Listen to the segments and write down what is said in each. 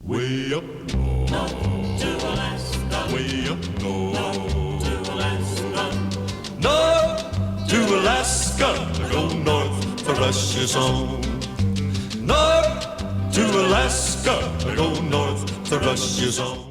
Way up north, to Alaska. Way up north, to Alaska. North to Alaska, go north for Russia's home. North to Alaska, go north for Russia's home.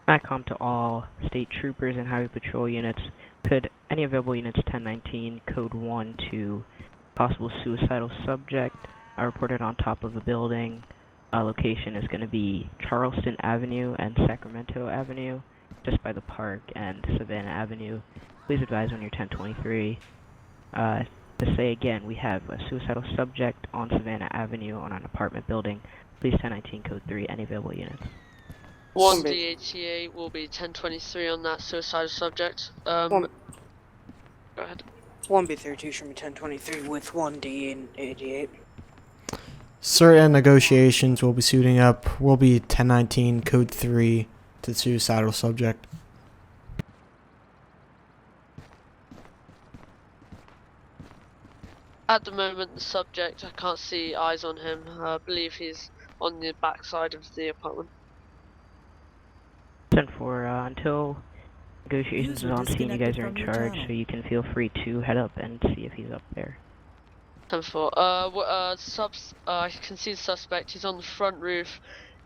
MACCOM to all state troopers and highway patrol units. Could any available units 1019 code 1 to possible suicidal subject reported on top of the building. Location is going to be Charleston Avenue and Sacramento Avenue, just by the park, and Savannah Avenue. Please advise when you're 1023. To say again, we have a suicidal subject on Savannah Avenue on an apartment building. Please 1019 code 3, any available units. 1 DHEA will be 1023 on that suicidal subject. Go ahead. 1B32 should be 1023 with 1D and 88. Certain negotiations will be suiting up. Will be 1019 code 3 to the suicidal subject. At the moment, the subject, I can't see eyes on him. I believe he's on the back side of the apartment. 10-4, until negotiations is on scene, you guys are in charge, so you can feel free to head up and see if he's up there. 10-4. I can see the suspect. He's on the front roof.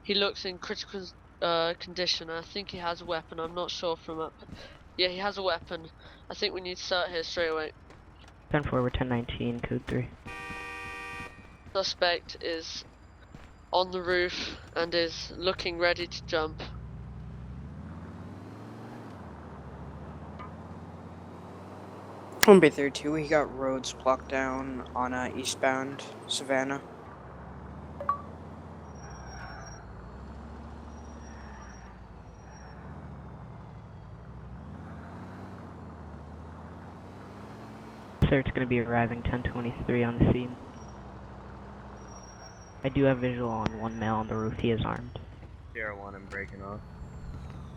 He looks in critical condition. I think he has a weapon. I'm not sure from up. Yeah, he has a weapon. I think we need to start here straight away. 10-4, we're 1019, code 3. Suspect is on the roof and is looking ready to jump. On B32, we got roads blocked down on eastbound Savannah. SERT's going to be arriving 1023 on the scene. I do have visual on one male on the roof. He is armed. Sierra 1, I'm breaking off.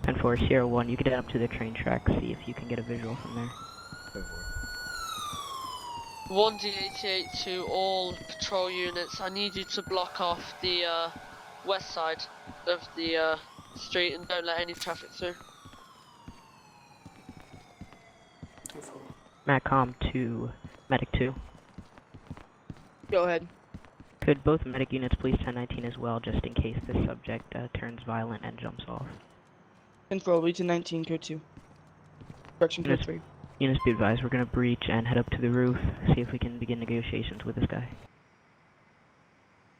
10-4, Sierra 1, you can head up to the train track, see if you can get a visual from there. 1 D88 to all patrol units. I need you to block off the west side of the street and don't let any traffic through. MACCOM to Medic 2. Go ahead. Could both medic units please 1019 as well, just in case the subject turns violent and jumps off. 10-4, lead to 19, code 2. Correction, code 3. Units be advised, we're going to breach and head up to the roof, see if we can begin negotiations with this guy.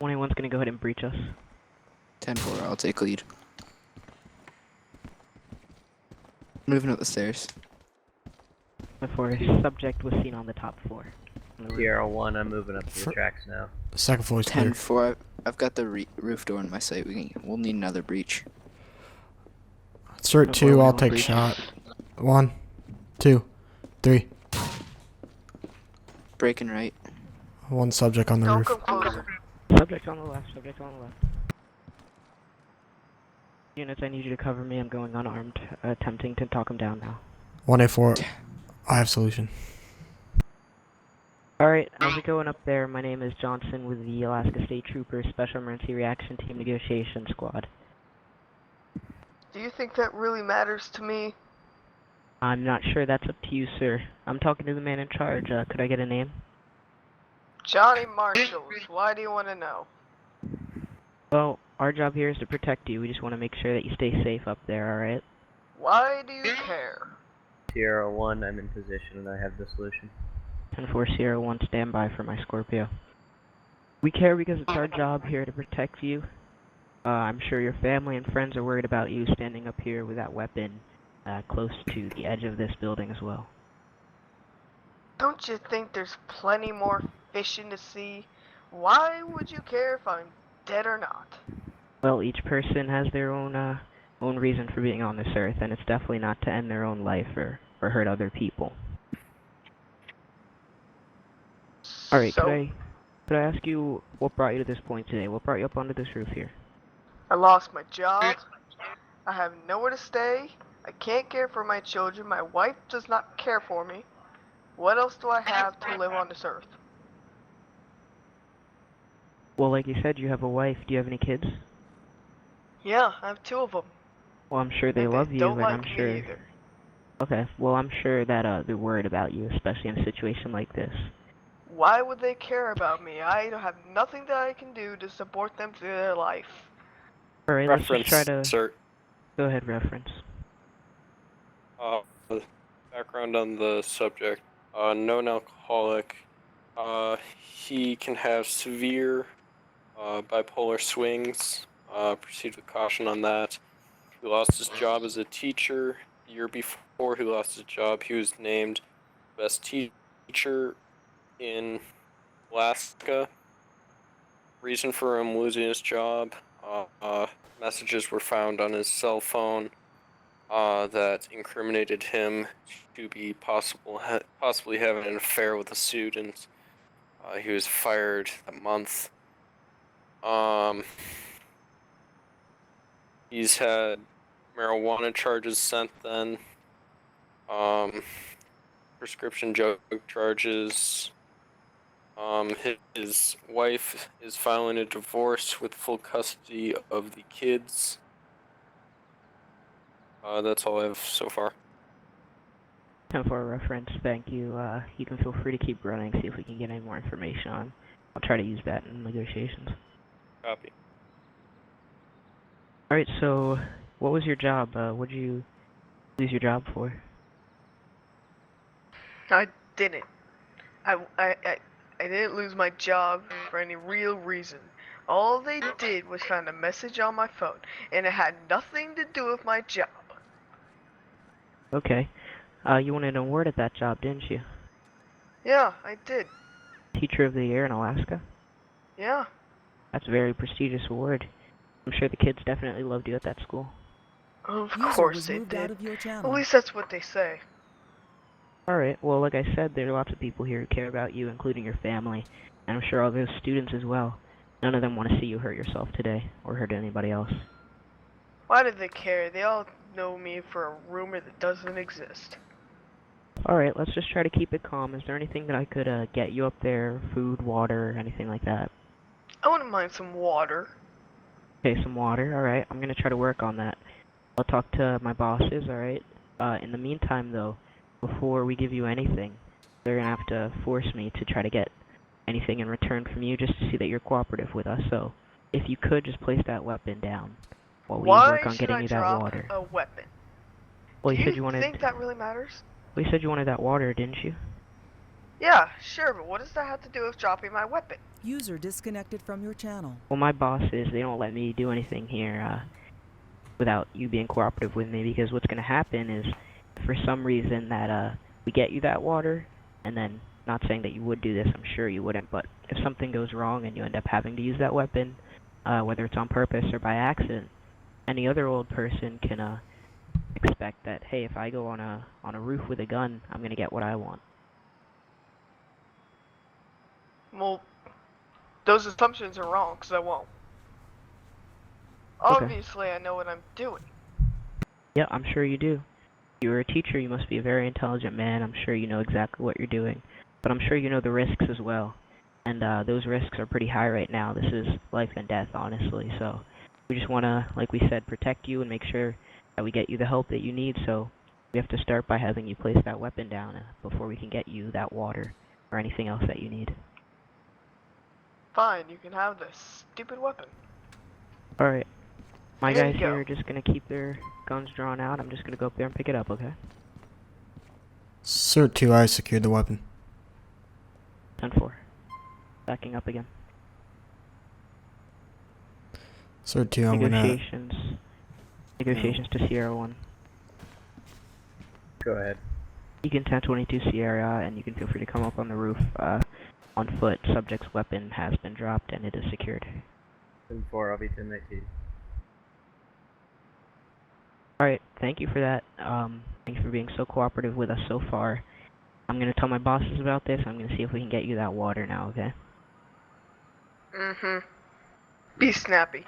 21's going to go ahead and breach us. 10-4, I'll take lead. Moving up the stairs. Before subject was seen on the top floor. Sierra 1, I'm moving up to the tracks now. Second floor is clear. 10-4, I've got the roof door in my sight. We'll need another breach. Cert 2, I'll take shot. 1, 2, 3. Breaking right. One subject on the roof. Subject on the left, subject on the left. Units, I need you to cover me. I'm going unarmed, attempting to talk him down now. 1A4, I have solution. Alright, how's it going up there? My name is Johnson with the Alaska State Troopers Special Emergency Reaction Team Negotiation Squad. Do you think that really matters to me? I'm not sure, that's up to you, sir. I'm talking to the man in charge. Could I get a name? Johnny Marshalls, why do you want to know? Well, our job here is to protect you. We just want to make sure that you stay safe up there, alright? Why do you care? Sierra 1, I'm in position and I have the solution. 10-4 Sierra 1, stand by for my Scorpio. We care because it's our job here to protect you. I'm sure your family and friends are worried about you standing up here with that weapon close to the edge of this building as well. Don't you think there's plenty more fishing to see? Why would you care if I'm dead or not? Well, each person has their own reason for being on this earth, and it's definitely not to end their own life or hurt other people. Alright, So, could I ask you what brought you to this point today? What brought you up onto this roof here? I lost my job. I have nowhere to stay. I can't care for my children. My wife does not care for me. What else do I have to live on this earth? Well, like you said, you have a wife. Do you have any kids? Yeah, I have 2 of them. Well, I'm sure they And love they you, don't and like I'm me sure... either. Okay, well, I'm sure that they're worried about you, especially in a situation like this. Why would they care about me? I have nothing that I can do to support them through their life. Alright, let's just try to... SERT. Go ahead, reference. Background on the subject. Known alcoholic. He can have severe bipolar swings. Proceed with caution on that. He lost his job as a teacher. The year before he lost his job, he was named best teacher in Alaska. Reason for him losing his job, messages were found on his cell phone that incriminated him to be possibly having an affair with a student. He was fired that month. He's had marijuana charges sent then. Prescription drug charges. His wife is filing a divorce with full custody of the kids. That's all I have so far. Time for a reference, thank you. You can feel free to keep running, see if we can get any more information on. I'll try to use that in negotiations. Copy. Alright, so, what was your job? What'd you lose your job for? I didn't. I didn't lose my job for any real reason. All they did was find a message on my phone, and it had nothing to do with my job. Okay. You wanted an award at that job, didn't you? Yeah, I did. Teacher of the Year in Alaska? Yeah. That's a very prestigious award. I'm sure the kids definitely loved you at that school. Of course they did. At least that's what they say. Alright, well, like I said, there are lots of people here who care about you, including your family, and I'm sure all those students as well. None of them want to see you hurt yourself today, or hurt anybody else. Why do they care? They all know me for a rumor that doesn't exist. Alright, let's just try to keep it calm. Is there anything that I could get you up there? Food, water, anything like that? I wouldn't mind some water. Okay, some water, alright. I'm gonna try to work on that. I'll talk to my bosses, alright? In the meantime, though, before we give you anything, they're gonna have to force me to try to get anything in return from you just to see that you're cooperative with us. So, if you could just place that weapon down while we work on getting you that water. Why should I drop a weapon? Well, Do you said you wanted... think that really matters? Well, you said you wanted that water, didn't you? Yeah, sure, but what does that have to do with dropping my weapon? User disconnected from your channel. Well, my bosses, they don't let me do anything here without you being cooperative with me, because what's going to happen is, for some reason, that we get you that water, and then, not saying that you would do this, I'm sure you wouldn't, but if something goes wrong and you end up having to use that weapon, whether it's on purpose or by accident, any other old person can expect that, hey, if I go on a roof with a gun, I'm going to get what I want. Well, those assumptions are wrong, because I won't. Okay. Obviously, I know what I'm doing. Yeah, I'm sure you do. You're a teacher, you must be a very intelligent man. I'm sure you know exactly what you're doing. But I'm sure you know the risks as well. And those risks are pretty high right now. This is life and death, honestly. So we just want to, like we said, protect you and make sure that we get you the help that you need. So we have to start by having you place that weapon down before we can get you that water or anything else that you need. Fine, you can have this stupid weapon. Alright. My There you guys go. here are just going to keep their guns drawn out. I'm just going to go up there and pick it up, okay? SERT 2, I secured the weapon. 10-4. Backing up again. SERT 2, I'm gonna... Negotiations to Sierra 1. Go ahead. You can 1022 Sierra, and you can feel free to come up on the roof on foot. Subject's weapon has been dropped, and it is secured. 10-4, I'll be 10-19. Alright, thank you for that. Thanks for being so cooperative with us so far. I'm gonna tell my bosses about this. I'm gonna see if we can get you that water now, okay? Mm-hmm. Be snappy.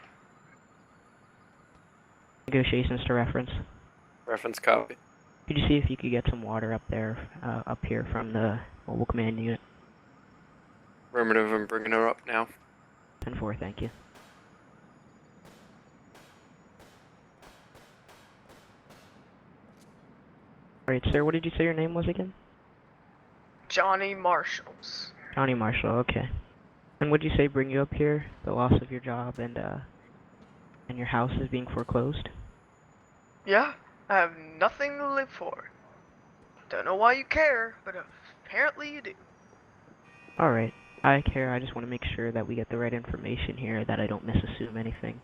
Negotiations to reference. Reference copy. Could you see if you could get some water up there, up here from the mobile command unit? Affirmative, I'm bringing her up now. 10-4, thank you. Alright, sir, what did you say your name was again? Johnny Marshalls. Johnny Marshall, okay. And what did you say bring you up here? The loss of your job and your house is being foreclosed? Yeah, I have nothing to live for. Don't know why you care, but apparently you do. Alright, I care. I just want to make sure that we get the right information here, that I don't misassume anything.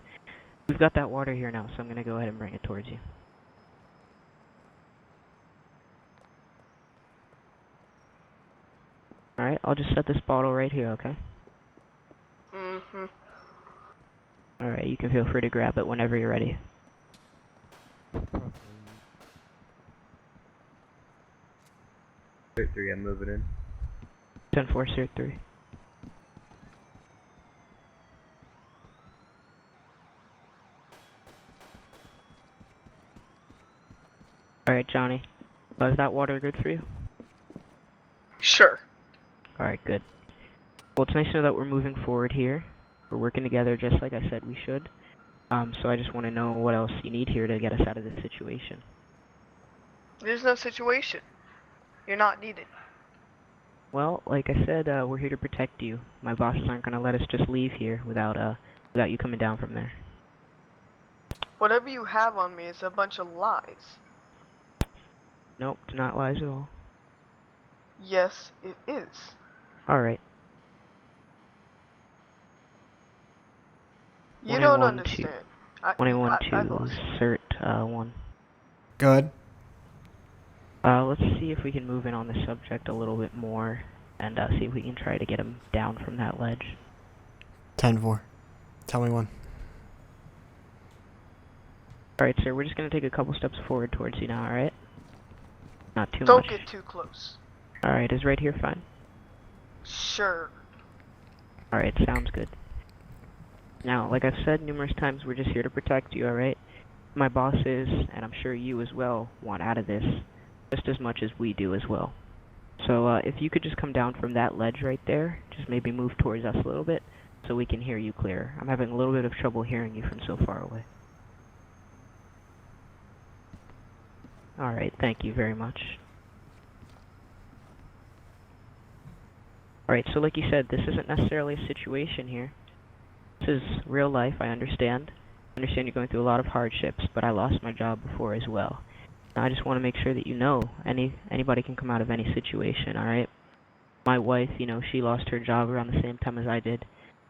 We've got that water here now, so I'm going to go ahead and bring it towards you. Alright, I'll just set this bottle right here, okay? Mm-hmm. Alright, you can feel free to grab it whenever you're ready. Cert 3, I'm moving in. 10-4, Cert 3. Alright, Johnny. Is that water good for you? Sure. Alright, good. Well, it's nice to know that we're moving forward here. We're working together just like I said we should. So I just want to know what else you need here to get us out of this situation. There's no situation. You're not needed. Well, like I said, we're here to protect you. My bosses aren't going to let us just leave here without you coming down from there. Whatever you have on me is a bunch of lies. Nope, it's not lies at all. Yes, it is. Alright. You don't understand. 21 to I lost. Cert 1. Go ahead. Let's see if we can move in on the subject a little bit more and see if we can try to get him down from that ledge. 10-4. Tell me when. Alright, sir, we're just going to take a couple steps forward towards you now, alright? Not too Don't much. get too close. Alright, is right here fine? Sure. Alright, sounds good. Now, like I've said numerous times, we're just here to protect you, alright? My bosses, and I'm sure you as well, want out of this just as much as we do as well. So, if you could just come down from that ledge right there, just maybe move towards us a little bit so we can hear you clearer. I'm having a little bit of trouble hearing you from so far away. Alright, thank you very much. Alright, so like you said, this isn't necessarily a situation here. This is real life, I understand. I understand you're going through a lot of hardships, but I lost my job before as well. Now, I just want to make sure that you know anybody can come out of any situation, alright? My wife, you know, she lost her job around the same time as I did,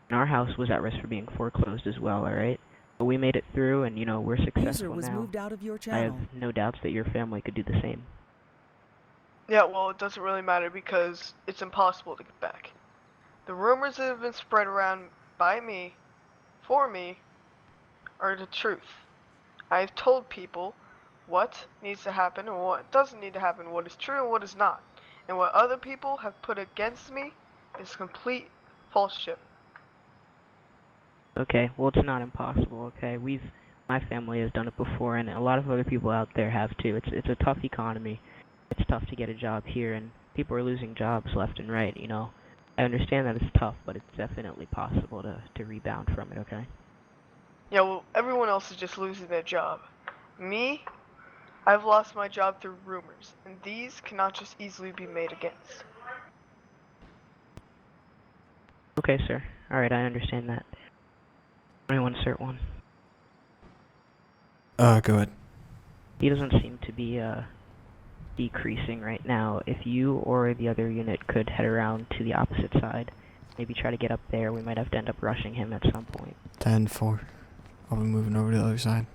and our house was at risk for being foreclosed as well, alright? But we made it through, and, you know, we're User successful was now. moved out of your I have channel. no doubts that your family could do the same. Yeah, well, it doesn't really matter because it's impossible to get back. The rumors that have been spread around by me, for me, are the truth. I've told people what needs to happen and what doesn't need to happen, what is true and what is not. And what other people have put against me is complete falseship. Okay, well, it's not impossible, okay? My family has done it before, and a lot of other people out there have too. It's a tough economy. It's tough to get a job here, and people are losing jobs left and right, you know. I understand that it's tough, but it's definitely possible to rebound from it, okay? Yeah, well, everyone else is just losing their job. Me, I've lost my job through rumors, and these cannot just easily be made against. Okay, sir. Alright, I understand that. 21 Cert 1. Go ahead. He doesn't seem to be, decreasing right now. If you or the other unit could head around to the opposite side, maybe try to get up there, we might have to end up rushing him at some point. 10-4. I'll be moving over to the other side.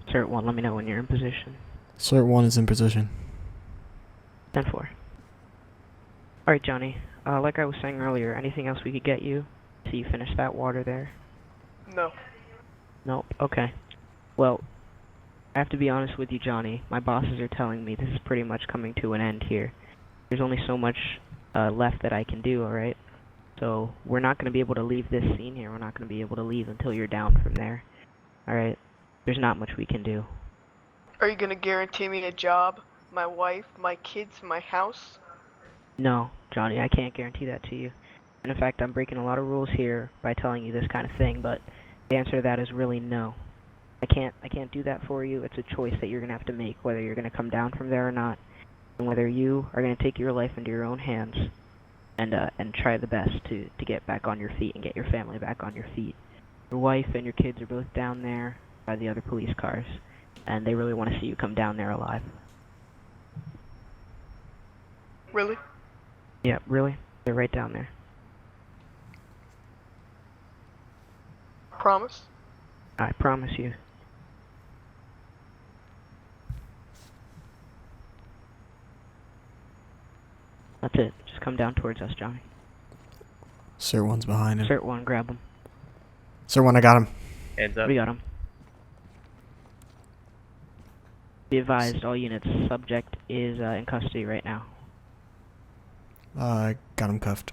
Cert 1, let me know when you're in position. Cert 1 is in position. 10-4. Alright, Johnny. Like I was saying earlier, anything else we could get you? So you finish that water there? No. Nope. Okay. Well, I have to be honest with you, Johnny. My bosses are telling me this is pretty much coming to an end here. There's only so much left that I can do, alright? So, we're not going to be able to leave this scene here. We're not going to be able to leave until you're down from there. Alright? There's not much we can do. Are you gonna guarantee me a job, my wife, my kids, my house? No, Johnny, I can't guarantee that to you. And in fact, I'm breaking a lot of rules here by telling you this kind of thing, but the answer to that is really no. I can't do that for you. It's a choice that you're going to have to make, whether you're going to come down from there or not, and whether you are going to take your life into your own hands and try the best to get back on your feet and get your family back on your feet. Your wife and your kids are both down there by the other police cars, and they really want to see you come down there alive. Really? Yeah, really? They're right down there. Promise? I promise you. That's it. Just come down towards us, Johnny. Sir one's behind him. Cert 1, grab him. Sir one, I got him. Heads up. We got him. Be advised, all units, subject is in custody right now. Got him cuffed.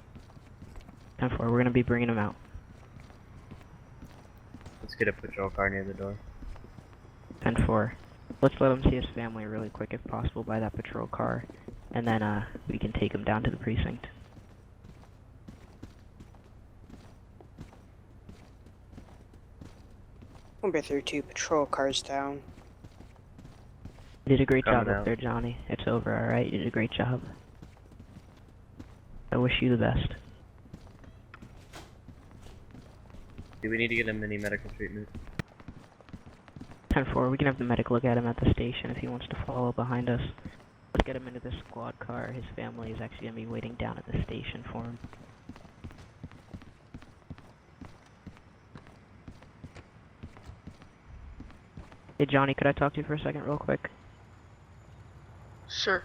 10-4, we're going to be bringing him out. Let's get a patrol car near the door. 10-4. Let's let him see his family really quick if possible by that patrol car, and then we can take him down to the precinct. Number 32, patrol cars down. You did a great job Coming up out. there, Johnny. It's over, alright? You did a great job. I wish you the best. Do we need to get him any medical treatment? 10-4, we can have the medic look at him at the station if he wants to follow behind us. Let's get him into the squad car. His family is actually going to be waiting down at the station for him. Hey Johnny, could I talk to you for a second real quick? Sure.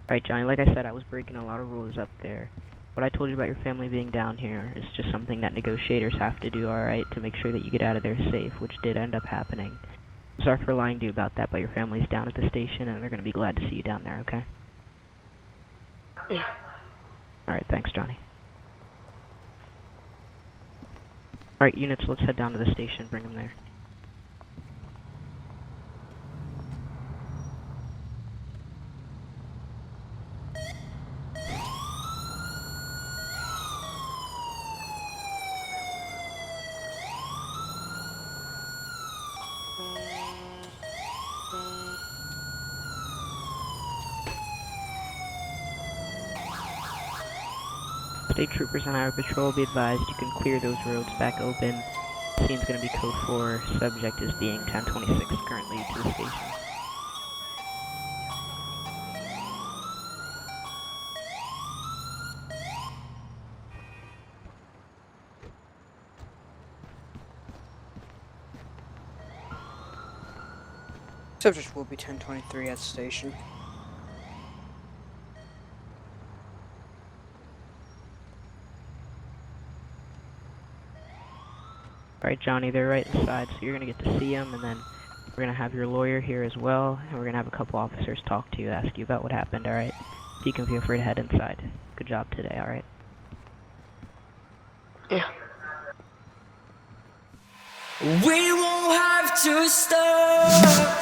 Alright Johnny, like I said, I was breaking a lot of rules up there. What I told you about your family being down here is just something that negotiators have to do, alright, to make sure that you get out of there safe, which did end up happening. I'm sorry for lying to you about that, but your family's down at the station and they're going to be glad to see you down there, okay? Yeah. Alright, thanks Johnny. Alright units, let's head down to the station, bring them there. State troopers on highway patrol, be advised you can clear those roads back open. Scene's going to be code 4, subject is being 1026 currently to the station. Subject will be 1023 at the station. Alright Johnny, they're right inside, so you're going to get to see them, and then we're going to have your lawyer here as well, and we're going to have a couple officers talk to you, ask you about what happened, alright? So you can feel free to head inside. Good job today, alright? Yeah. We won't have to stop.